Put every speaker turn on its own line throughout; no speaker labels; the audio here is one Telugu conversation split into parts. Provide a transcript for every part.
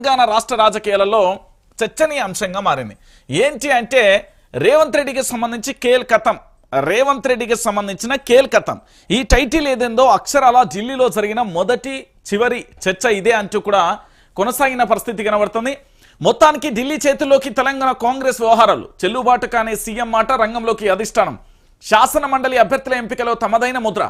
తెలంగాణ రాష్ట్ర రాజకీయాలలో చర్చనీయాంశంగా మారింది. ఏంటి అంటే రేవంత్ రెడ్డికి సంబంధించి రేవంత్ రెడ్డికి సంబంధించిన కేల్కతం ఈ టైటిల్ ఏదేందో అక్షరాల ఢిల్లీలో జరిగిన మొదటి చివరి చర్చ ఇదే అంటూ కూడా కొనసాగిన పరిస్థితి కనబడుతుంది. మొత్తానికి ఢిల్లీ చేతుల్లోకి తెలంగాణ కాంగ్రెస్ వ్యవహారాలు చెల్లుబాటు కాని సీఎం మాట రంగంలోకి అధిష్టానం. శాసన మండలి అభ్యర్థుల ఎంపికలో తమదైన ముద్ర.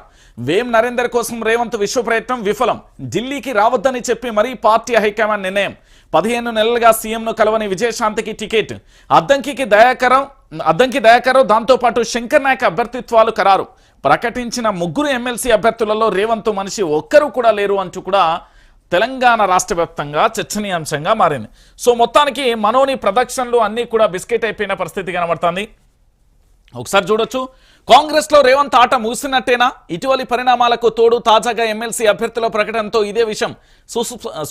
వేం నరేందర్ కోసం రేవంత్ విశ్వ ప్రయత్నం విఫలం. ఢిల్లీకి రావద్దని చెప్పి మరీ పార్టీ హైకమాండ్ నిర్ణయం. 15 నెలలుగా సీఎంను కలవని విజయశాంతికి టికెట్. అద్దంకి దయాకరావు దాంతోపాటు శంకర్ నాయక్ అభ్యర్థిత్వాలు ఖరారు. ప్రకటించిన 3 ఎమ్మెల్సీ అభ్యర్థులలో రేవంత్ మనిషి ఒక్కరు కూడా లేరు అంటూ కూడా తెలంగాణ రాష్ట్ర వ్యాప్తంగా చర్చనీయాంశంగా మారింది. సో మొత్తానికి మనోని ప్రదక్షిణలు అన్నీ కూడా బిస్కెట్ అయిపోయిన పరిస్థితి కనబడుతుంది. ఒకసారి చూడొచ్చు, కాంగ్రెస్ లో రేవంత్ ఆట ముగిసినట్టేనా? ఇటీవలి పరిణామాలకు తోడు తాజాగా ఎమ్మెల్సీ అభ్యర్థుల ప్రకటనతో ఇదే విషయం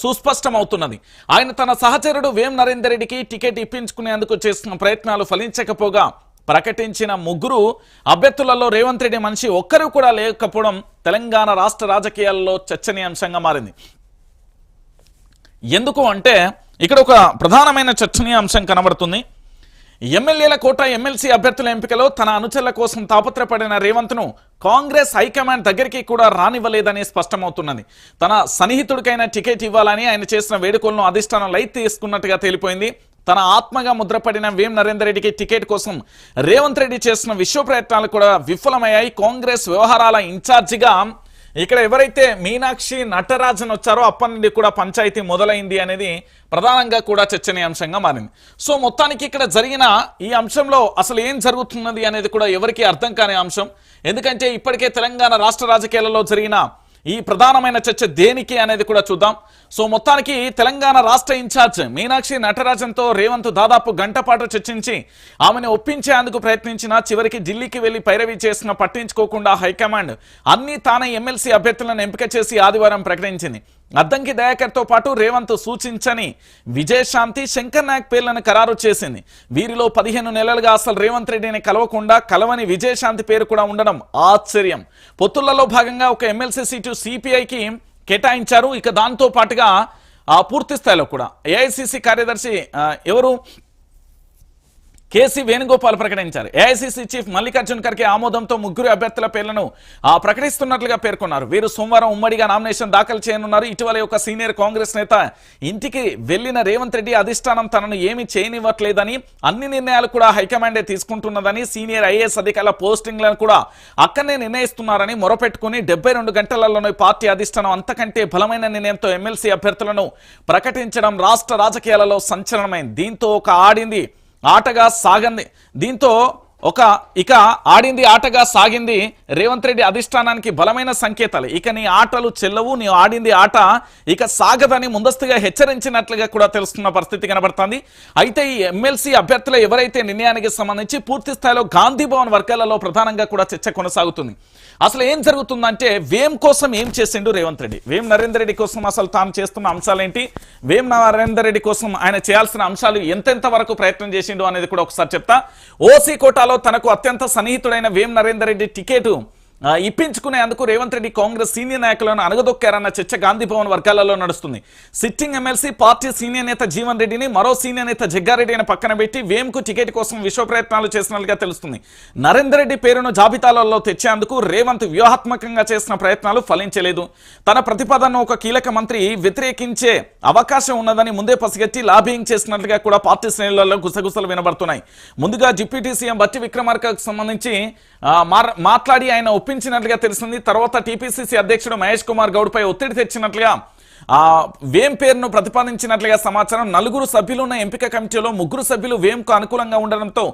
సుస్పష్టమవుతున్నది. ఆయన తన సహచరుడు వేం నరేందర్ రెడ్డికి టికెట్ ఇప్పించుకునేందుకు చేస్తున్న ప్రయత్నాలు ఫలించకపోగా ప్రకటించిన 3 అభ్యర్థులలో రేవంత్ రెడ్డి మనిషి ఒక్కరు కూడా లేకపోవడం తెలంగాణ రాష్ట్ర రాజకీయాల్లో చర్చనీయాంశంగా మారింది. ఎందుకు అంటే ఇక్కడ ఒక ప్రధానమైన చర్చనీయాంశం కనబడుతుంది. ఎమ్మెల్యేల కోట ఎమ్మెల్సీ అభ్యర్థుల ఎంపికలో తన అనుచరుల కోసం తాపత్రపడిన రేవంత్ను కాంగ్రెస్ హైకమాండ్ దగ్గరికి కూడా రానివ్వలేదని స్పష్టమవుతున్నది. తన సన్నిహితుడికైనా టికెట్ ఇవ్వాలని ఆయన చేసిన వేడుకలను అధిష్టానం లైట్ తీసుకున్నట్టుగా తేలిపోయింది. తన ఆత్మగా ముద్రపడిన వేం నరేందర్ రెడ్డికి టికెట్ కోసం రేవంత్ రెడ్డి చేసిన విశ్వ ప్రయత్నాలు కూడా విఫలమయ్యాయి. కాంగ్రెస్ వ్యవహారాల ఇన్ఛార్జిగా ఇక్కడ ఎవరైతే మీనాక్షి నటరాజన్ వచ్చారో అప్పటి నుండి కూడా పంచాయతీ మొదలైంది అనేది ప్రధానంగా కూడా చర్చనీయాంశంగా మారింది. సో మొత్తానికి ఇక్కడ జరిగిన ఈ అంశంలో అసలు ఏం జరుగుతున్నది అనేది కూడా ఎవరికి అర్థం కాని అంశం. ఎందుకంటే ఇప్పటికే తెలంగాణ రాష్ట్ర రాజకీయాలలో జరిగిన ఈ ప్రధానమైన చర్చ దేనికి అనేది కూడా చూద్దాం. సో మొత్తానికి తెలంగాణ రాష్ట్ర ఇన్ఛార్జ్ మీనాక్షి నటరాజన్తో రేవంత్ దాదాపు గంట పాటు చర్చించి ఆమెను ఒప్పించేందుకు ప్రయత్నించిన చివరికి ఢిల్లీకి వెళ్లి పైరవీ చేసిన పట్టించుకోకుండా హైకమాండ్ అన్ని తానే ఎమ్మెల్సీ అభ్యర్థులను ఎంపిక చేసి ఆదివారం ప్రకటించింది. అద్దంకి దయాకర్తో పాటు రేవంత్ సూచించని విజయశాంతి శంకర్ నాయక్ పేర్లను ఖరారు చేసింది. వీరిలో 15 నెలలుగా అసలు రేవంత్ రెడ్డిని కలవని విజయశాంతి పేరు కూడా ఉండడం ఆశ్చర్యం. పొత్తులలో భాగంగా ఒక ఎమ్మెల్సీ సీటు సిపిఐకి కేటాయించారు. ఇక దాంతో పాటుగా పూర్తి స్థాయిలో కూడా ఏఐసిసి కార్యదర్శి ఎవరు కేసీ వేణుగోపాల్ ప్రకటించారు. ఏఐసిసి చీఫ్ మల్లికార్జున్ ఖర్గే ఆమోదంతో 3 అభ్యర్థుల పేర్లను ప్రకటిస్తున్నట్లుగా పేర్కొన్నారు. వీరు సోమవారం ఉమ్మడిగా నామినేషన్ దాఖలు చేయనున్నారు. ఇటీవల ఒక సీనియర్ కాంగ్రెస్ నేత ఇంటికి వెళ్లిన రేవంత్ రెడ్డి అధిష్టానం తనను ఏమీ చేయనివ్వట్లేదని, అన్ని నిర్ణయాలు కూడా హైకమాండే తీసుకుంటున్నదని, సీనియర్ ఐఏఎస్ అధికారుల పోస్టింగ్లను కూడా అక్కడనే నిర్ణయిస్తున్నారని మొరపెట్టుకుని 72 గంటలలోనే పార్టీ అధిష్టానం అంతకంటే బలమైన నిర్ణయంతో ఎమ్మెల్సీ అభ్యర్థులను ప్రకటించడం రాష్ట్ర రాజకీయాలలో సంచలనమైంది. దీంతో ఆటగా సాగింది రేవంత్ రెడ్డి అధిష్టానానికి బలమైన సంకేతాలు. ఇక నీ ఆటలు చెల్లవు, నీ ఆడింది ఆట ఇక సాగదని ముందస్తుగా హెచ్చరించినట్లుగా కూడా తెలుస్తున్న పరిస్థితి కనబడుతుంది. అయితే ఈ ఎమ్మెల్సీ అభ్యర్థుల ఎవరైతే నిర్ణయానికి సంబంధించి పూర్తి స్థాయిలో గాంధీ భవన్ వర్గాలలో ప్రధానంగా కూడా చర్చ కొనసాగుతుంది. అసలు ఏం జరుగుతుందంటే వేం కోసం ఏం చేసిండు రేవంత్ రెడ్డి, వేం నరేందర్ రెడ్డి కోసం అసలు తాను చేస్తున్న అంశాలేంటి, వేం నరేందర్ రెడ్డి కోసం ఆయన చేయాల్సిన అంశాలు ఎంతెంత వరకు ప్రయత్నం చేసిండు అనేది కూడా ఒకసారి చెప్తా. ఓసీ కోటాలో తనకు అత్యంత సన్నిహితుడైన వేం నరేందర్ రెడ్డి టికెట్ ఇప్పించుకునేందుకు రేవంత్ రెడ్డి కాంగ్రెస్ సీనియర్ నాయకులను అనగదొక్కారన్న చర్చ గాంధీ భవన్ వర్గాలలో నడుస్తుంది. సిట్టింగ్ ఎమ్మెల్సీ పార్టీ సీనియర్ నేత జీవన్ రెడ్డిని మరో సీనియర్ నేత జగ్గారెడ్డిని పక్కన పెట్టి వేంకు టికెట్ కోసం విశ్వ ప్రయత్నాలు చేసినట్లుగా తెలుస్తుంది. నరేందర్ రెడ్డి పేరును జాబితాలలో తెచ్చేందుకు రేవంత్ వ్యూహాత్మకంగా చేసిన ప్రయత్నాలు ఫలించలేదు. తన ప్రతిపాదనను ఒక కీలక మంత్రి వ్యతిరేకించే అవకాశం ఉన్నదని ముందే పసిగట్టి లాబింగ్ చేసినట్లుగా కూడా పార్టీ శ్రేణులలో గుసగుసలు వినబడుతున్నాయి. ముందుగా డిప్యూటీ సీఎం బట్టి విక్రమార్కకు సంబంధించి మాట్లాడి ఆయన ఒప్పించినట్లుగా తెలిసింది. తర్వాత టీపీసీసీ అధ్యక్షుడు మహేష్ కుమార్ గౌడ్ పై ఒత్తిడి తెచ్చినట్లుగా వేం పేరును ప్రతిపాదించినట్లుగా సమాచారం. 4 సభ్యులు ఉన్న ఎంపిక కమిటీలో 3 సభ్యులు వేంకు అనుకూలంగా ఉండడంతో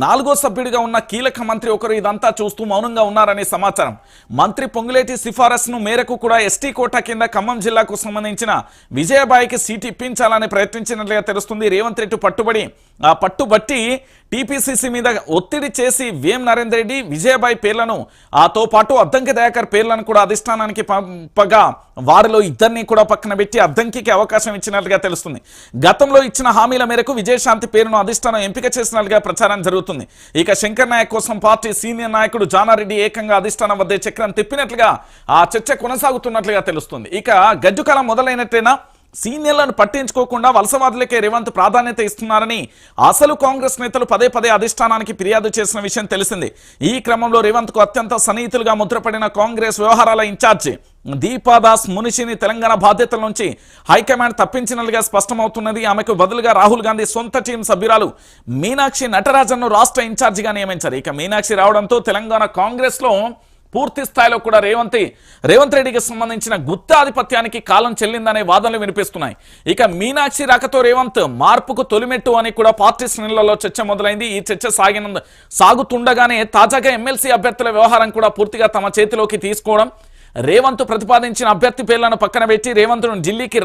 4వ సభ్యుడిగా ఉన్న కీలక మంత్రి ఒకరు ఇదంతా చూస్తూ మౌనంగా ఉన్నారనే సమాచారం. మంత్రి పొంగులేటి సిఫారసును మేరకు కూడా ఎస్టీ కోటా కింద ఖమ్మం జిల్లాకు సంబంధించిన విజయబాయికి సీటు ఇప్పించాలని ప్రయత్నించినట్లుగా తెలుస్తుంది. రేవంత్ రెడ్డి పట్టుబట్టి టీపీసీసీ మీద ఒత్తిడి చేసి వేం నరేందర్ రెడ్డి విజయబాయి పేర్లను తో పాటు అద్దంకి దయాకర్ పేర్లను కూడా అధిష్టానానికి పంపగా వారిలో ఇద్దరిని కూడా పక్కన పెట్టి అద్దంకి అవకాశం ఇచ్చినట్లుగా తెలుస్తుంది. గతంలో ఇచ్చిన హామీల మేరకు విజయశాంతి పేరును అధిష్టానం ఎంపిక చేసినట్లుగా ప్రచారం జరుగుతుంది. ఇక శంకర్ నాయక్ కోసం పార్టీ సీనియర్ నాయకుడు జానారెడ్డి ఏకంగా అధిష్టానం వద్దే చక్రం తిప్పినట్లుగా ఆ చర్చ కొనసాగుతున్నట్లుగా తెలుస్తుంది. ఇక గడ్డుకాలం మొదలైనట్టేనా? సీనియర్లను పట్టించుకోకుండా వలసవాదులకే రేవంత్ ప్రాధాన్యత ఇస్తున్నారని అసలు కాంగ్రెస్ నేతలు పదే పదే అధిష్టానానికి ఫిర్యాదు చేసిన విషయం తెలిసింది. ఈ క్రమంలో రేవంత్ కు అత్యంత సన్నిహితులుగా ముద్రపడిన కాంగ్రెస్ వ్యవహారాల ఇన్ఛార్జి దీపాదాస్ మునిషిని తెలంగాణ బాధ్యతల నుంచి హైకమాండ్ తప్పించినట్లుగా స్పష్టమవుతున్నది. ఆమెకు బదులుగా రాహుల్ గాంధీ సొంత టీం సభ్యురాలు మీనాక్షి నటరాజన్ను రాష్ట్ర ఇన్ఛార్జిగా నియమించారు. ఇక మీనాక్షి రావడంతో తెలంగాణ కాంగ్రెస్ లో పూర్తి స్థాయిలో కూడా రేవంత్ రెడ్డికి సంబంధించిన గుత్తాధిపత్యానికి కాలం చెల్లిందనే వాదనలు వినిపిస్తున్నాయి. ఇక మీనాక్షి రాకతో రేవంత్ మార్పుకు తొలిమెట్టు అని కూడా పార్టీ శ్రేణులలో చర్చ మొదలైంది. ఈ చర్చ సాగుతుండగానే తాజాగా ఎమ్మెల్సీ అభ్యర్థుల వ్యవహారం కూడా పూర్తిగా తమ చేతిలోకి తీసుకోవడం, రేవంత్ ప్రతిపాదించిన అభ్యర్థి పేర్లను పక్కన పెట్టి రేవంత్ను ఢిల్లీకి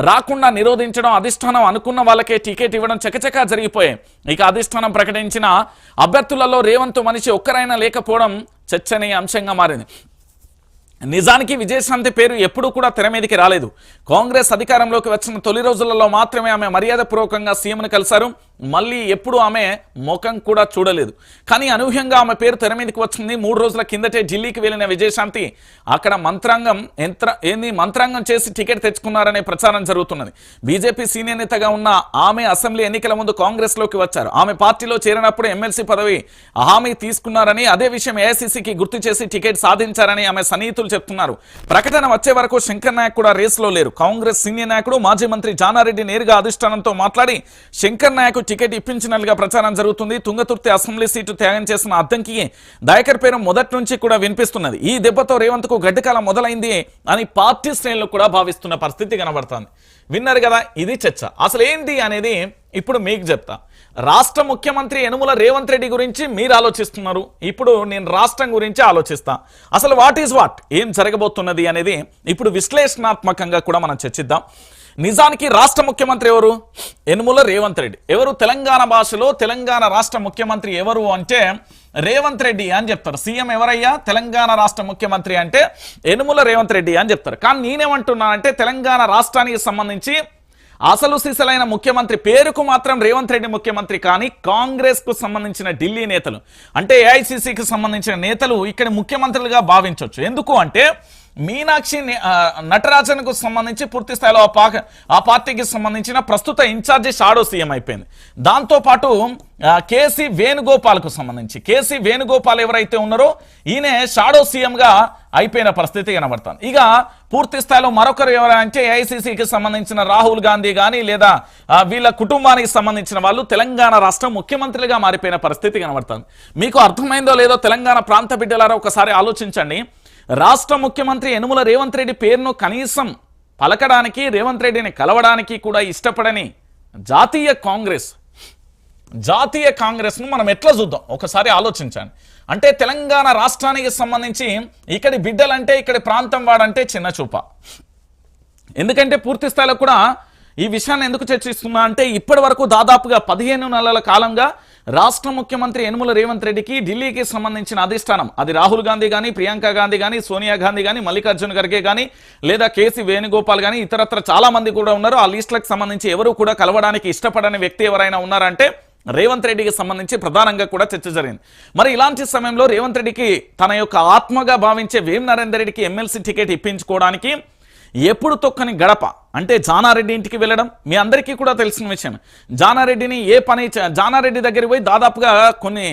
రాకుండా నిరోధించడం, అధిష్టానం అనుకున్న వాళ్ళకే టికెట్ ఇవ్వడం చకచకా జరిగిపోయాయి. ఇక అధిష్టానం ప్రకటించిన అభ్యర్థులలో రేవంత్ మనిషి ఒక్కరైనా లేకపోవడం చర్చనీయ అంశంగా మారింది. నిజానికి విజయశాంతి పేరు ఎప్పుడూ కూడా తెర మీదకి రాలేదు. కాంగ్రెస్ అధికారంలోకి వచ్చిన తొలి రోజులలో మాత్రమే ఆమె మర్యాదపూర్వకంగా సీఎంను కలిశారు. మళ్ళీ ఎప్పుడు ఆమె ముఖం కూడా చూడలేదు. కానీ అనూహ్యంగా ఆమె పేరు తెర మీదకి వచ్చింది. 3 రోజుల కిందటే ఢిల్లీకి వెళ్లిన విజయశాంతి అక్కడ మంత్రాంగం చేసి టికెట్ తెచ్చుకున్నారనే ప్రచారం జరుగుతున్నది. బీజేపీ సీనియర్ నేతగా ఉన్న ఆమె అసెంబ్లీ ఎన్నికల ముందు కాంగ్రెస్ లోకి వచ్చారు. ఆమె పార్టీలో చేరినప్పుడు ఎమ్మెల్సీ పదవి హామీ తీసుకున్నారని, అదే విషయం ఏఐసీసీకి గుర్తు చేసి టికెట్ సాధించారని ఆమె సన్నిహితులు చెప్తున్నారు. ప్రకటన వచ్చే వరకు శంకర్ నాయక్ కూడా రేసులో లేరు. కాంగ్రెస్ సీనియర్ నాయకుడు మాజీ మంత్రి జానారెడ్డి నేరుగా అధిష్టానంతో మాట్లాడి శంకర్ నాయక్ టికెట్ ఇప్పించినట్లుగా ప్రచారం జరుగుతుంది. తుంగతుర్తి అసెంబ్లీ సీటు త్యాగం చేసిన అద్దంకి దయాకర్ పేరు మొదటి నుంచి కూడా వినిపిస్తున్నది. ఈ దెబ్బతో రేవంత్ కు గడ్డకాలం మొదలైంది అని పార్టీ శ్రేణులు కూడా భావిస్తున్న పరిస్థితి కనబడుతుంది. విన్నారు కదా, ఇది చర్చ. అసలు ఏంటి అనేది ఇప్పుడు మీకు చెప్తా. రాష్ట్ర ముఖ్యమంత్రి యనుమల రేవంత్ రెడ్డి గురించి మీరు ఆలోచిస్తున్నారు. ఇప్పుడు నేను రాష్ట్రం గురించి ఆలోచిస్తా. అసలు వాట్ ఈజ్ వాట్, ఏం జరగబోతున్నది అనేది ఇప్పుడు విశ్లేషణాత్మకంగా కూడా మనం చర్చిద్దాం. నిజానికి రాష్ట్ర ముఖ్యమంత్రి ఎవరు? యనుమల రేవంత్ రెడ్డి. ఎవరు? తెలంగాణ భాషలో తెలంగాణ రాష్ట్ర ముఖ్యమంత్రి ఎవరు అంటే రేవంత్ రెడ్డి అని చెప్తారు. సీఎం ఎవరయ్యా? తెలంగాణ రాష్ట్ర ముఖ్యమంత్రి అంటే యనుమల రేవంత్ రెడ్డి అని చెప్తారు. కానీ నేనేమంటున్నానంటే తెలంగాణ రాష్ట్రానికి సంబంధించి అసలు సిసలైన ముఖ్యమంత్రి పేరుకు మాత్రం రేవంత్ రెడ్డి ముఖ్యమంత్రి, కానీ కాంగ్రెస్ కు సంబంధించిన ఢిల్లీ నేతలు అంటే ఏఐసీసీకి సంబంధించిన నేతలు ఇక్కడ ముఖ్యమంత్రులుగా భావించవచ్చు. ఎందుకు అంటే మీనాక్షి నటరాజన్కు సంబంధించి పూర్తి స్థాయిలో ఆ పార్టీకి సంబంధించిన ప్రస్తుత ఇన్ఛార్జి షాడో సీఎం అయిపోయింది. దాంతోపాటు కేసీ వేణుగోపాల్కు సంబంధించి కేసీ వేణుగోపాల్ ఎవరైతే ఉన్నారో ఈయన షాడో సీఎంగా అయిపోయిన పరిస్థితి కనబడుతుంది. ఇక పూర్తి స్థాయిలో మరొకరు ఎవరంటే ఏఐసీసీకి సంబంధించిన రాహుల్ గాంధీ కానీ లేదా వీళ్ళ కుటుంబానికి సంబంధించిన వాళ్ళు తెలంగాణ రాష్ట్రం ముఖ్యమంత్రులుగా మారిపోయిన పరిస్థితి కనబడుతుంది. మీకు అర్థమైందో లేదో తెలంగాణ ప్రాంత బిడ్డలారా ఒకసారి ఆలోచించండి. రాష్ట్ర ముఖ్యమంత్రి యనుమల రేవంత్ రెడ్డి పేరును కనీసం పలకడానికి, రేవంత్ రెడ్డిని కలవడానికి కూడా ఇష్టపడని జాతీయ కాంగ్రెస్ను మనం ఎట్లా చూద్దాం ఒకసారి ఆలోచించండి. అంటే తెలంగాణ రాష్ట్రానికి సంబంధించి ఇక్కడి బిడ్డలంటే ఇక్కడి ప్రాంతం వాడంటే చిన్న చూప. ఎందుకంటే పూర్తి స్థాయిలో కూడా ఈ విషయాన్ని ఎందుకు చర్చిస్తున్నా అంటే ఇప్పటి వరకు దాదాపుగా 15 నెలల కాలంగా రాష్ట్ర ముఖ్యమంత్రి యనుమల రేవంత్ రెడ్డికి ఢిల్లీకి సంబంధించిన అధిష్టానం, అది రాహుల్ గాంధీ కానీ, ప్రియాంక గాంధీ కానీ, సోనియా గాంధీ కానీ, మల్లికార్జున్ ఖర్గే కానీ, లేదా కేసీ వేణుగోపాల్ కానీ, ఇతరత్ర చాలా మంది కూడా ఉన్నారు. ఆ లిస్టులకు సంబంధించి ఎవరు కూడా కలవడానికి ఇష్టపడని వ్యక్తి ఎవరైనా ఉన్నారంటే రేవంత్ రెడ్డికి సంబంధించి ప్రధానంగా కూడా చర్చ జరిగింది. మరి ఇలాంటి సమయంలో రేవంత్ రెడ్డికి తన యొక్క ఆత్మగా భావించే వేం నరేందర్ రెడ్డికి ఎమ్మెల్సీ టికెట్ ఇప్పించుకోవడానికి ఎప్పుడు తొక్కని గడప అంటే జానారెడ్డి ఇంటికి వెళ్ళడం మీ అందరికీ కూడా తెలిసిన విషయం. జానారెడ్డి దగ్గరికి పోయి దాదాపుగా కొన్ని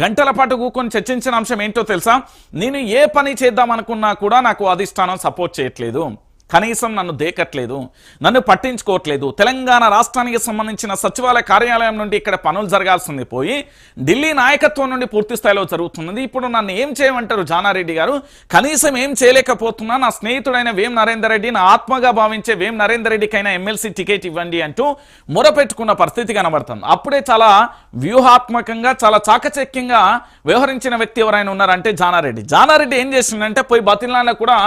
గంటల పాటు కూర్చొని చర్చించిన అంశం ఏంటో తెలుసా? నేను ఏ పని చేద్దాం అనుకున్నా కూడా నాకు అధిష్టానం సపోర్ట్ చేయట్లేదు, కనీసం నన్ను దేకట్లేదు, నన్ను పట్టించుకోవట్లేదు. తెలంగాణ రాష్ట్రానికి సంబంధించిన సచివాలయ కార్యాలయం నుండి ఇక్కడ పనులు జరగాల్సింది పోయి ఢిల్లీ నాయకత్వం నుండి పూర్తి స్థాయిలో జరుగుతున్నది. ఇప్పుడు నన్ను ఏం చేయమంటారు జానారెడ్డి గారు? కనీసం ఏం చేయలేకపోతున్నా నా స్నేహితుడైన వేం నరేందర్ రెడ్డి, నా ఆత్మగా భావించే వేం నరేందర్ రెడ్డికైనా ఎమ్మెల్సీ టికెట్ ఇవ్వండి అంటూ మొరపెట్టుకున్న పరిస్థితి కనబడుతుంది. అప్పుడే చాలా వ్యూహాత్మకంగా చాలా చాకచక్యంగా వ్యవహరించిన వ్యక్తి ఎవరైనా ఉన్నారంటే జానారెడ్డి ఏం చేసిందంటే పోయి బతిలాల్లో కూడా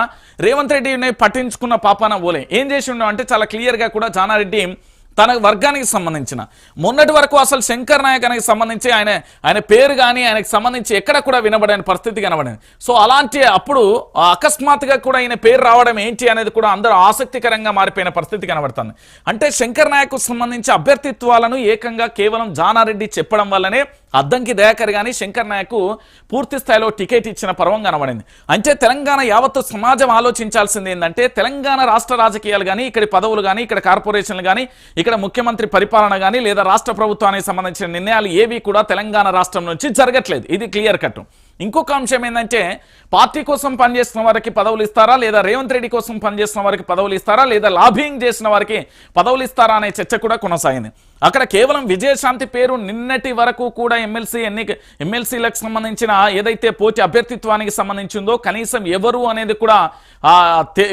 రేవంత్ రెడ్డిని పట్టించుకున్న పాపాన పోలే. ఏం చేసి ఉండవు అంటే చాలా క్లియర్గా కూడా జానారెడ్డి తన వర్గానికి సంబంధించిన మొన్నటి వరకు అసలు శంకర్ నాయక్ అనేది సంబంధించి ఆయన పేరు కానీ ఆయనకు సంబంధించి ఎక్కడ కూడా వినబడని పరిస్థితి కనబడింది. సో అలాంటి అప్పుడు అకస్మాత్తుగా కూడా ఆయన పేరు రావడం ఏంటి అనేది కూడా అందరూ ఆసక్తికరంగా మారిపోయిన పరిస్థితి కనబడుతుంది. అంటే శంకర్ నాయక్ సంబంధించి అభ్యర్థిత్వాలను ఏకంగా కేవలం జానారెడ్డి చెప్పడం వల్లనే అద్దంకి దయాకర్ గాని శంకర్ నాయక్ పూర్తి స్థాయిలో టికెట్ ఇచ్చిన పర్వం కనబడింది. అంటే తెలంగాణ యావత్తు సమాజం ఆలోచించాల్సింది ఏంటంటే తెలంగాణ రాష్ట్ర రాజకీయాలు కానీ ఇక్కడ పదవులు కానీ ఇక్కడ కార్పొరేషన్లు కానీ ఇక్కడ ముఖ్యమంత్రి పరిపాలన కానీ లేదా రాష్ట్ర ప్రభుత్వానికి సంబంధించిన నిర్ణయాలు ఏవి కూడా తెలంగాణ రాష్ట్రం నుంచి జరగట్లేదు. ఇది క్లియర్ కట్. ఇంకొక అంశం ఏంటంటే పార్టీ కోసం పనిచేస్తున్న వారికి పదవులు ఇస్తారా లేదా రేవంత్ రెడ్డి కోసం పనిచేస్తున్న వారికి పదవులు ఇస్తారా లేదా లాబింగ్ చేసిన వారికి పదవులు ఇస్తారా అనే చర్చ కూడా కొనసాగింది. అక్కడ కేవలం విజయశాంతి పేరు నిన్నటి వరకు కూడా ఎమ్మెల్సీలకు సంబంధించిన ఏదైతే పోటీ అభ్యర్థిత్వానికి సంబంధించిందో కనీసం ఎవరు అనేది కూడా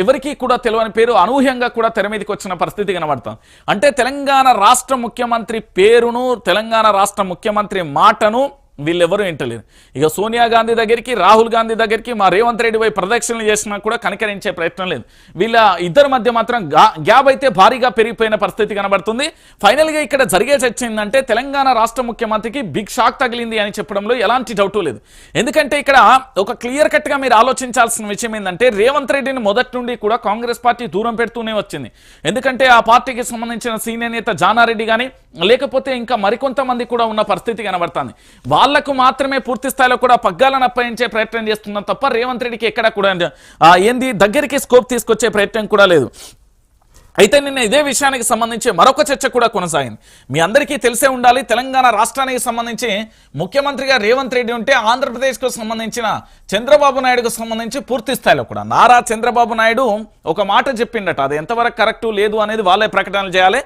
ఎవరికి కూడా తెలియని పేరు అనూహ్యంగా కూడా తెర మీదకి వచ్చిన పరిస్థితి కనబడుతుంది. అంటే తెలంగాణ రాష్ట్ర ముఖ్యమంత్రి పేరును తెలంగాణ రాష్ట్ర ముఖ్యమంత్రి మాటను వీళ్ళెవరూ వింటలేరు. ఇక సోనియా గాంధీ దగ్గరికి రాహుల్ గాంధీ దగ్గరికి మా రేవంత్ రెడ్డి పోయి ప్రదక్షిణలు చేసినా కూడా కనికరించే ప్రయత్నం లేదు. వీళ్ళ ఇద్దరి మధ్య మాత్రం గ్యాప్ అయితే భారీగా పెరిగిపోయిన పరిస్థితి కనబడుతుంది. ఫైనల్గా ఇక్కడ జరిగే చర్చ ఏంటంటే తెలంగాణ రాష్ట్ర ముఖ్యమంత్రికి బిగ్ షాక్ తగిలింది అని చెప్పడంలో ఎలాంటి డౌటు లేదు. ఎందుకంటే ఇక్కడ ఒక క్లియర్ కట్గా మీరు ఆలోచించాల్సిన విషయం ఏంటంటే రేవంత్ రెడ్డిని మొదటి నుండి కూడా కాంగ్రెస్ పార్టీ దూరం పెడుతూనే వచ్చింది. ఎందుకంటే ఆ పార్టీకి సంబంధించిన సీనియర్ నేత జానారెడ్డి కానీ లేకపోతే ఇంకా మరికొంతమంది కూడా ఉన్న పరిస్థితి కనబడుతుంది. వాళ్లకు మాత్రమే పూర్తి స్థాయిలో కూడా పగ్గాలను అప్పగించే ప్రయత్నం చేస్తున్నాం తప్ప రేవంత్ రెడ్డికి ఎక్కడ కూడా దగ్గరికి స్కోప్ తీసుకొచ్చే ప్రయత్నం కూడా లేదు. అయితే నిన్న ఇదే విషయానికి సంబంధించి మరొక చర్చ కూడా కొనసాగింది. మీ అందరికీ తెలిసే ఉండాలి, తెలంగాణ రాష్ట్రానికి సంబంధించి ముఖ్యమంత్రిగా రేవంత్ రెడ్డి ఉంటే ఆంధ్రప్రదేశ్కు సంబంధించిన చంద్రబాబు నాయుడుకు సంబంధించి పూర్తి స్థాయిలో కూడా నారా చంద్రబాబు నాయుడు ఒక మాట చెప్పిండట. అది ఎంతవరకు కరెక్టు లేదు అనేది వాళ్ళే ప్రకటనలు చేయాలి.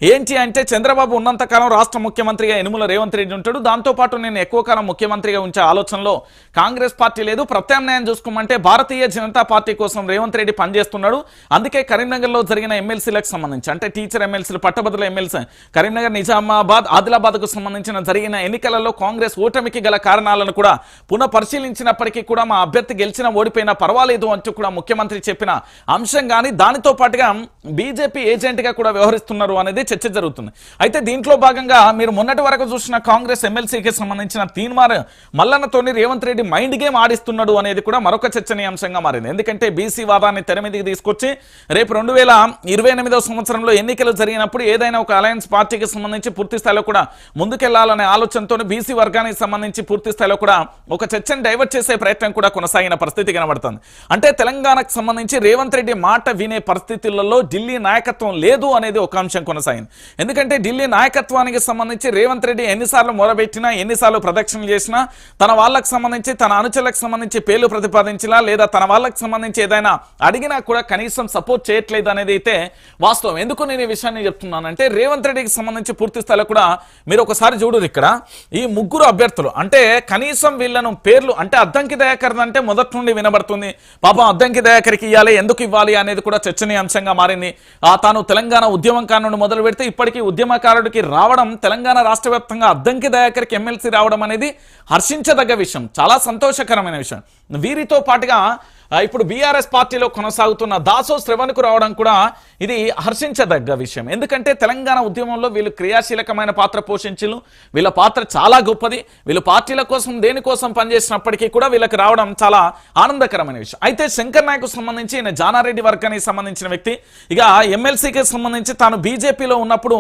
ఏంటి అంటే చంద్రబాబు ఉన్నంతకాలం రాష్ట్ర ముఖ్యమంత్రిగా యనుమల రేవంత్ రెడ్డి ఉంటాడు, దాంతోపాటు నేను ఎక్కువ కాలం ముఖ్యమంత్రిగా ఉంచే ఆలోచనలో కాంగ్రెస్ పార్టీ లేదు, ప్రత్యామ్నాయం చూసుకోమంటే భారతీయ జనతా పార్టీ కోసం రేవంత్ రెడ్డి పనిచేస్తున్నాడు. అందుకే కరీంనగర్లో జరిగిన ఎమ్మెల్సీలకు సంబంధించి అంటే టీచర్ ఎమ్మెల్సీలు పట్టభద్రుల ఎమ్మెల్సీ కరీంనగర్ నిజామాబాద్ ఆదిలాబాద్కు సంబంధించిన జరిగిన ఎన్నికలలో కాంగ్రెస్ ఓటమికి గల కారణాలను కూడా పునఃపరిశీలించినప్పటికీ కూడా మా అభ్యర్థి గెలిచినా ఓడిపోయినా పర్వాలేదు అంటూ కూడా ముఖ్యమంత్రి చెప్పిన అంశం కానీ దానితో పాటుగా బీజేపీ ఏజెంట్ గా కూడా వ్యవహరిస్తున్నారు అనేది చర్చ జరుగుతుంది. అయితే దీంట్లో భాగంగా మీరు మొన్నటి వరకు చూసిన కాంగ్రెస్ ఎమ్మెల్సీకి సంబంధించిన తీన్మార్ మల్లన్నతోని రేవంత్ రెడ్డి మైండ్ గేమ్ ఆడిస్తున్నాడు అనేది కూడా మరొక చర్చనీయాంశంగా మారింది. ఎందుకంటే బీసీ వాదాన్ని తెర మీదకి తీసుకొచ్చి రేపు 2028వ సంవత్సరంలో ఎన్నికలు జరిగినప్పుడు ఏదైనా ఒక అలయన్స్ పార్టీకి సంబంధించి పూర్తి స్థాయిలో కూడా ముందుకెళ్లాలనే ఆలోచనతో బీసీ వర్గానికి సంబంధించి పూర్తి స్థాయిలో కూడా ఒక చర్చను డైవర్ట్ చేసే ప్రయత్నం కూడా కొనసాగిన పరిస్థితి కనబడుతుంది. అంటే తెలంగాణకు సంబంధించి రేవంత్ రెడ్డి మాట వినే పరిస్థితులలో ఢిల్లీ నాయకత్వం లేదు అనేది ఒక అంశం కొనసాగింది. ఎందుకంటే ఢిల్లీ నాయకత్వానికి సంబంధించి రేవంత్ రెడ్డి ఎన్నిసార్లు మొరబెట్టినా ఎన్నిసార్లు ప్రదక్షిణలు చేసినా తన వాళ్ళకు సంబంధించి తన అనుచరులకు సంబంధించి పేర్లు ప్రతిపాదించినా లేదా తన వాళ్ళకు సంబంధించి ఏదైనా అడిగినా కూడా కనీసం సపోర్ట్ చేయట్లేదు అనేది అయితే వాస్తవం. ఎందుకు నేను ఈ విషయాన్ని చెప్తున్నానంటే రేవంత్ రెడ్డికి సంబంధించి పూర్తి స్థాయిలో కూడా మీరు ఒకసారి చూడరు ఇక్కడ ఈ ముగ్గురు అభ్యర్థులు అంటే కనీసం వీళ్ళను పేర్లు అంటే అద్దంకి దయాకర్ అంటే మొదటి నుండి వినబడుతుంది. పాపం అద్దంకి దయాకర్కి ఇవ్వాలి ఎందుకు ఇవ్వాలి అనేది కూడా చర్చనీయాంశంగా మారింది. తాను తెలంగాణ ఉద్యమకారు నుండి మొదలు పెడితే ఇప్పటికీ ఉద్యమకారుడికి రావడం తెలంగాణ రాష్ట్ర వ్యాప్తంగా అద్దంకి దయాకర్కి ఎమ్మెల్సీ రావడం అనేది హర్షించదగ్గ విషయం, చాలా సంతోషకరమైన విషయం. వీరితో పాటుగా ఇప్పుడు బీఆర్ఎస్ పార్టీలో కొనసాగుతున్న దాసో శ్రవణ్కు రావడం కూడా ఇది హర్షించదగ్గ విషయం. ఎందుకంటే తెలంగాణ ఉద్యమంలో వీళ్ళు క్రియాశీలకమైన పాత్ర పోషించారు, వీళ్ళ పాత్ర చాలా గొప్పది. వీళ్ళు పార్టీల కోసం దేనికోసం పనిచేసినప్పటికీ కూడా వీళ్ళకి రావడం చాలా ఆనందకరమైన విషయం. అయితే శంకర్ నాయక్ సంబంధించి ఈయన జానారెడ్డి వర్గానికి సంబంధించిన వ్యక్తి. ఇక ఎమ్మెల్సీకి సంబంధించి తాను బీజేపీలో ఉన్నప్పుడు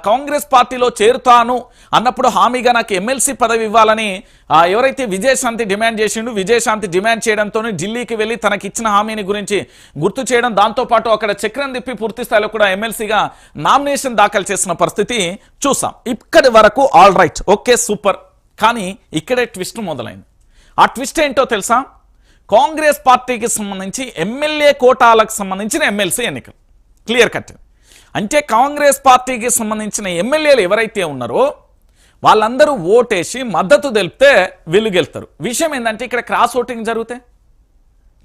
కాంగ్రెస్ పార్టీలో చేరుతాను అన్నప్పుడు హామీగా నాకు ఎమ్మెల్సీ పదవి ఇవ్వాలని ఎవరైతే విజయశాంతి డిమాండ్ చేసిండు, విజయశాంతి డిమాండ్ చేయడంతో ఢిల్లీకి వెళ్ళి తనకి ఇచ్చిన హామీని గురించి గుర్తు చేయడం, దాంతోపాటు అక్కడ చక్రం తిప్పి పూర్తి స్థాయిలో కూడా ఎమ్మెల్సీగా నామినేషన్ దాఖలు చేసిన పరిస్థితి చూసాం. ఇక్కడి వరకు ఆల్ రైట్, ఓకే, సూపర్. కానీ ఇక్కడే ట్విస్ట్ మొదలైంది. ఆ ట్విస్ట్ ఏంటో తెలుసా? కాంగ్రెస్ పార్టీకి సంబంధించి ఎమ్మెల్యే కోటాలకు సంబంధించిన ఎమ్మెల్సీ ఎన్నికలు క్లియర్ కట్. అంటే కాంగ్రెస్ పార్టీకి సంబంధించిన ఎమ్మెల్యేలు ఎవరైతే ఉన్నారో వాళ్ళందరూ ఓటేసి మద్దతు తెలిపితే వీళ్ళు గెలుస్తారు. విషయం ఏంటంటే ఇక్కడ క్రాస్ ఓటింగ్ జరిగితే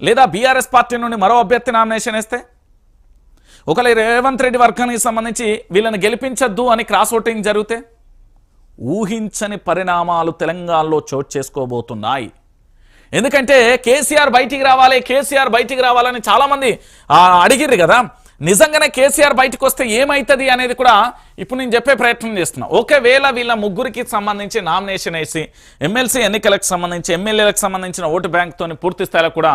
లేదా బీఆర్ఎస్ పార్టీ నుండి మరో అభ్యర్థి నామినేషన్ వేస్తే ఒకవేళ రేవంత్ రెడ్డి వర్గానికి సంబంధించి వీళ్ళని గెలిపించద్దు అని క్రాస్ ఓటింగ్ జరిగితే ఊహించని పరిణామాలు తెలంగాణలో చోటు చేసుకోబోతున్నాయి. ఎందుకంటే కేసీఆర్ బయటికి రావాలని చాలామంది అడిగిర్రు కదా. నిజంగానే కేసీఆర్ బయటకు వస్తే ఏమవుతుంది అనేది కూడా ఇప్పుడు నేను చెప్పే ప్రయత్నం చేస్తున్నా. ఒకవేళ వీళ్ళ ముగ్గురికి సంబంధించి నామినేషన్ వేసి ఎమ్మెల్సీ ఎన్నికలకు సంబంధించి ఎమ్మెల్యేలకు సంబంధించిన ఓటు బ్యాంక్తో పూర్తి స్థాయిలో కూడా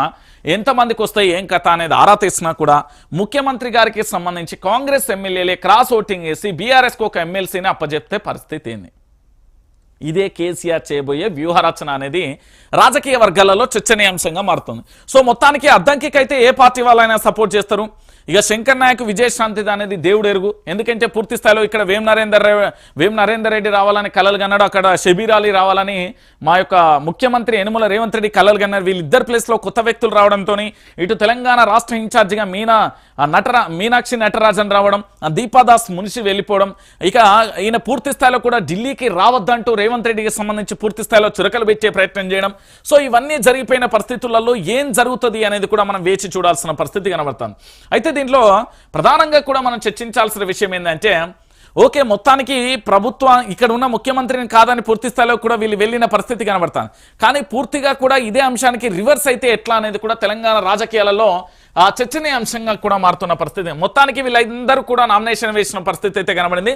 ఎంతమందికి వస్తాయి ఏం కథ అనేది ఆరా తీసినా కూడా ముఖ్యమంత్రి గారికి సంబంధించి కాంగ్రెస్ ఎమ్మెల్యేలే క్రాస్ ఓటింగ్ వేసి బీఆర్ఎస్కి ఒక ఎమ్మెల్సీని అప్పచెప్తే పరిస్థితి ఏంది? ఇదే కేసీఆర్ చేయబోయే వ్యూహరచన అనేది రాజకీయ వర్గాలలో చర్చనీయాంశంగా మారుతుంది. సో మొత్తానికి అద్దంకికి అయితే ఏ పార్టీ వాళ్ళైనా సపోర్ట్ చేస్తారు. ఇక శంకర్ నాయక్ విజయశాంతి అనేది దేవుడు ఎరుగు. ఎందుకంటే పూర్తి స్థాయిలో ఇక్కడ వేం నరేందర్ రెడ్డి రావాలని కలలు కన్నాడు, అక్కడ షబీర్ అలీ రావాలని మా యొక్క ముఖ్యమంత్రి యనుమల రేవంత్ రెడ్డి కలలు కన్నారు. వీళ్ళిద్దరు ప్లేస్లో కొత్త వ్యక్తులు రావడంతో ఇటు తెలంగాణ రాష్ట్ర ఇన్ఛార్జిగా మీనాక్షి నటరాజన్ రావడం, దీపాదాస్ మునిషి వెళ్ళిపోవడం, ఇక ఈయన పూర్తి స్థాయిలో కూడా ఢిల్లీకి రావద్దంటూ రేవంత్ రెడ్డికి సంబంధించి పూర్తి స్థాయిలో చురకలు పెట్టే ప్రయత్నం చేయడం. సో ఇవన్నీ జరిగిపోయిన పరిస్థితులలో ఏం జరుగుతుంది అనేది కూడా మనం వేచి చూడాల్సిన పరిస్థితి కనబడుతుంది. అయితే దీంట్లో ప్రధానంగా కూడా మనం చర్చించాల్సిన విషయం ఏంటంటే, ఓకే మొత్తానికి ప్రభుత్వం ఇక్కడ ఉన్న ముఖ్యమంత్రిని కాదని పూర్తి స్థాయిలో కూడా వీళ్ళు వెళ్ళిన పరిస్థితి కనబడుతుంది. కానీ పూర్తిగా కూడా ఇదే అంశానికి రివర్స్ అయితే ఎట్లా అనేది కూడా తెలంగాణ రాజకీయాలలో చర్చనీయాంశంగా కూడా మారుతున్న పరిస్థితి. మొత్తానికి వీళ్ళందరూ కూడా నామినేషన్ వేసిన పరిస్థితి అయితే కనబడింది.